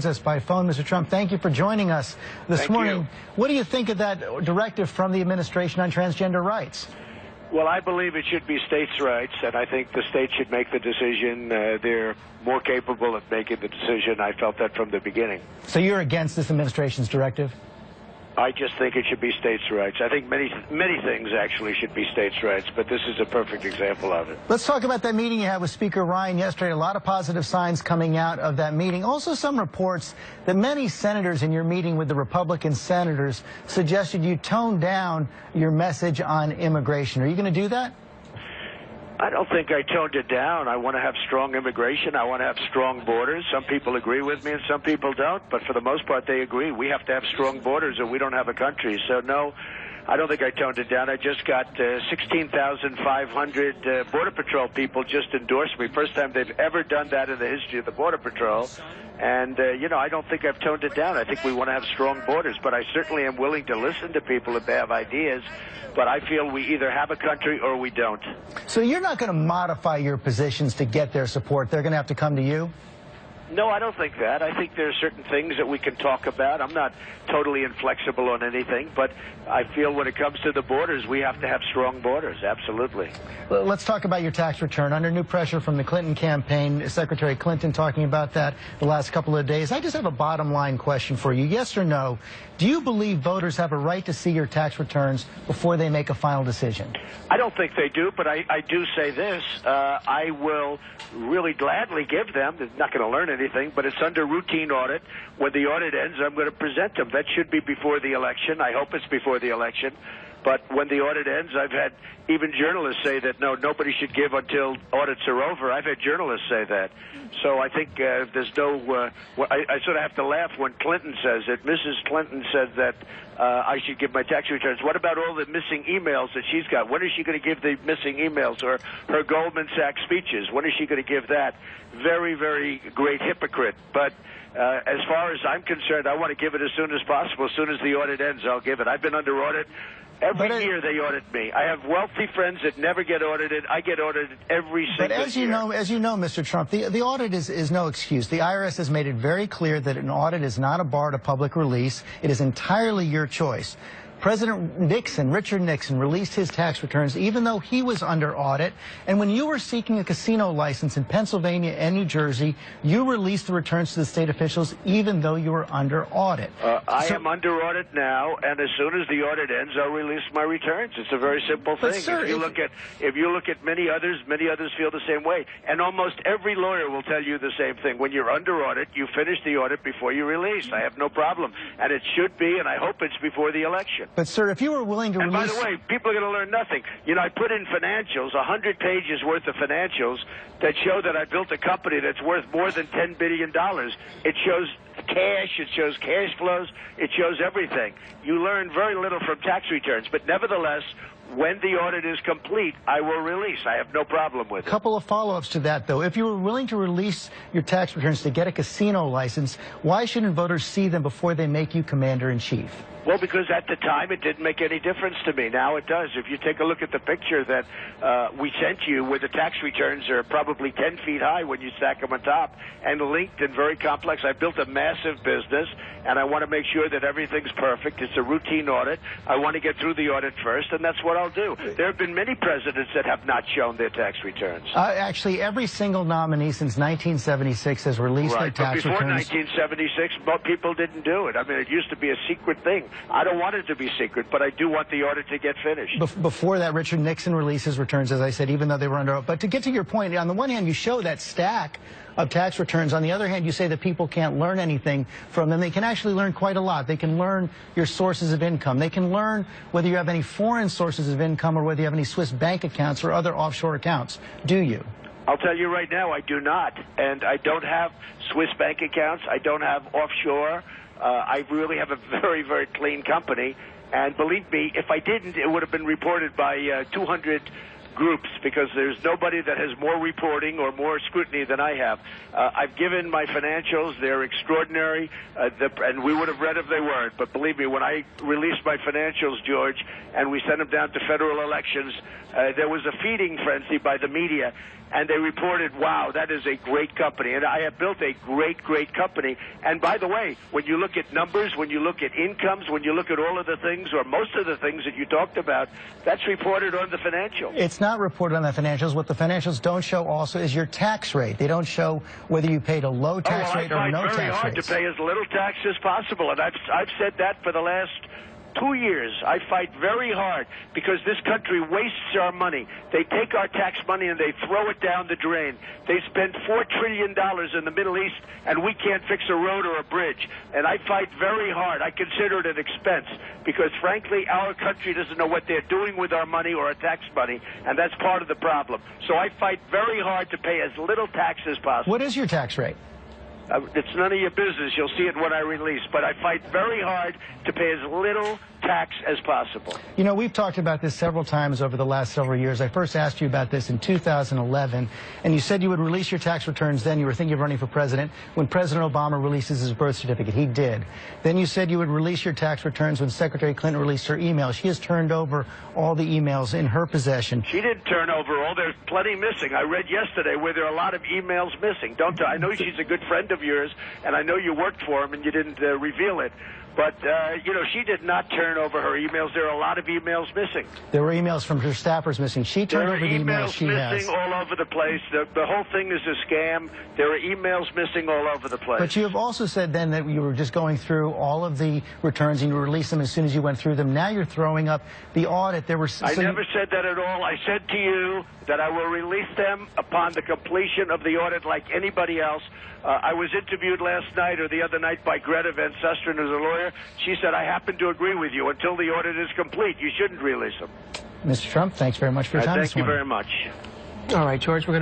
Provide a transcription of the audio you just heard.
Us by phone. Mr. Trump, thank you for joining us this morning. What do you think of that directive from the administration on transgender rights? Well, I believe it should be states' rights, and I think the states should make the decision. They're more capable of making the decision. I felt that from the beginning. So you're against this administration's directive? I just think it should be states' rights. I think many things actually should be states' rights, but this is a perfect example of it. Let's talk about that meeting you had with Speaker Ryan yesterday. A lot of positive signs coming out of that meeting. Also some reports that many senators in your meeting with the Republican senators suggested you tone down your message on immigration. Are you going to do that? I don't think I toned it down. I want to have strong immigration. I want to have strong borders. Some people agree with me and some people don't, but for the most part they agree. We have to have strong borders or we don't have a country. So no, I don't think I toned it down. I just got 16,500 Border Patrol people just endorsed me. First time they've ever done that in the history of the Border Patrol. And, you know, I don't think I've toned it down. I think we want to have strong borders, but I certainly am willing to listen to people if they have ideas. But I feel we either have a country or we don't. So you're not going to modify your positions to get their support. They're going to have to come to you? No, I don't think that. I think there are certain things that we can talk about. I'm not totally inflexible on anything, but I feel when it comes to the borders, we have to have strong borders, absolutely. Well, let's talk about your tax return. Under new pressure from the Clinton campaign, Secretary Clinton talking about that the last couple of days. I just have a bottom line question for you. Yes or no, do you believe voters have a right to see your tax returns before they make a final decision? I don't think they do, but I do say this. I will really gladly give them. They're not going to learn anything, but it's under routine audit. When the audit ends, I'm going to present them. That should be before the election. I hope it's before the election. But when the audit ends, I've had even journalists say that, no, nobody should give until audits are over. I've had journalists say that. So I think there's no I sort of have to laugh when Clinton says it. Mrs. Clinton said that I should give my tax returns. What about all the missing emails that she's got? When is she going to give the missing emails or her Goldman Sachs speeches? When is she going to give that? Very, very great hypocrite. But as far as I'm concerned, I want to give it as soon as possible. As soon as the audit ends, I'll give it. I've been under audit. Every year they audit me. I have wealthy friends that never get audited. I get audited every single year. But as you know, Mr. Trump, the audit is no excuse. The IRS has made it very clear that an audit is not a bar to public release. It is entirely your choice. President Nixon, Richard Nixon, released his tax returns even though he was under audit. And when you were seeking a casino license in Pennsylvania and New Jersey, you released the returns to the state officials even though you were under audit. I am under audit now, and as soon as the audit ends, I'll release my returns. It's a very simple thing. Sir, if you look at many others feel the same way. And almost every lawyer will tell you the same thing. When you're under audit, you finish the audit before you release. I have no problem. And it should be, and I hope it's before the election. But, sir, if you were willing to release... And by the way, people are going to learn nothing. You know, I put in financials, 100 pages worth of financials that show that I built a company that's worth more than $10 billion. It shows cash, it shows cash flows, it shows everything. You learn very little from tax returns, but nevertheless, when the audit is complete, I will release. I have no problem with it. A couple of follow-ups to that, though. If you were willing to release your tax returns to get a casino license, why shouldn't voters see them before they make you commander-in-chief? Well, because at the time it didn't make any difference to me. Now it does. If you take a look at the picture that we sent you, where the tax returns are probably 10 feet high when you stack them on top, and linked and very complex. I built a massive business, and I want to make sure that everything's perfect. It's a routine audit. I want to get through the audit first, and that's what I'll do. There have been many presidents that have not shown their tax returns. Actually, every single nominee since 1976 has released their tax returns. returns. Before 1976, most people didn't do it. I mean, it used to be a secret thing. I don't want it to be secret, but I do want the audit to get finished. Before that, Richard Nixon released his returns, as I said, even though they were under oath. But to get to your point, on the one hand, you show that stack of tax returns. On the other hand, you say that people can't learn anything from them. They can actually learn quite a lot. They can learn your sources of income. They can learn whether you have any foreign sources of income or whether you have any Swiss bank accounts or other offshore accounts. Do you? I'll tell you right now, I do not. And I don't have Swiss bank accounts. I don't have offshore. I really have a very, very clean company. And believe me, if I didn't, it would have been reported by 200 groups, because there's nobody that has more reporting or more scrutiny than I have. I've given my financials. They're extraordinary, and we would have read if they weren't. But believe me, when I released my financials, George, and we sent them down to federal elections, there was a feeding frenzy by the media, and they reported, wow, that is a great company. And I have built a great, great company. And by the way, when you look at numbers, when you look at incomes, when you look at all of the things, or most of the things that you talked about, that's reported on the financial. It's not reported on the financials. What the financials don't show also is your tax rate. They don't show whether you paid a low tax rate or no tax rate. I fight very hard to pay as little tax as possible, and I've said that for the last 2 years. I fight very hard because this country wastes our money. They take our tax money and they throw it down the drain. They spend $4 trillion in the Middle East, and we can't fix a road or a bridge. And I fight very hard. I consider it an expense because, frankly, our country doesn't know what they're doing with our money or our tax money, and that's part of the problem. So I fight very hard to pay as little tax as possible. What is your tax rate? It's none of your business. You'll see it when I release. But I fight very hard to pay as little tax as possible. You know, we've talked about this several times over the last several years. I first asked you about this in 2011, and you said you would release your tax returns then. You were thinking of running for president when President Obama releases his birth certificate. He did. Then you said you would release your tax returns when Secretary Clinton released her email. She has turned over all the emails in her possession. She didn't turn over all. There's plenty missing. I read yesterday where there are a lot of emails missing. I know she's a good friend of yours, and I know you worked for him and you didn't reveal it. But, you know, she did not turn over her emails. There are a lot of emails missing. There were emails from her staffers missing. She turned over the emails she has. There are emails missing all over the place. The whole thing is a scam. There are emails missing all over the place. But you have also said then that you were just going through all of the returns and you released them as soon as you went through them. Now you're throwing up the audit. I never said that at all. I said to you that I will release them upon the completion of the audit like anybody else. I was interviewed last night or the other night by Greta Van Susteren, who's a lawyer. She said, I happen to agree with you. Until the audit is complete, you shouldn't release them. Mr. Trump, thanks very much for your time this morning. Thank you very much. All right, George, we're going to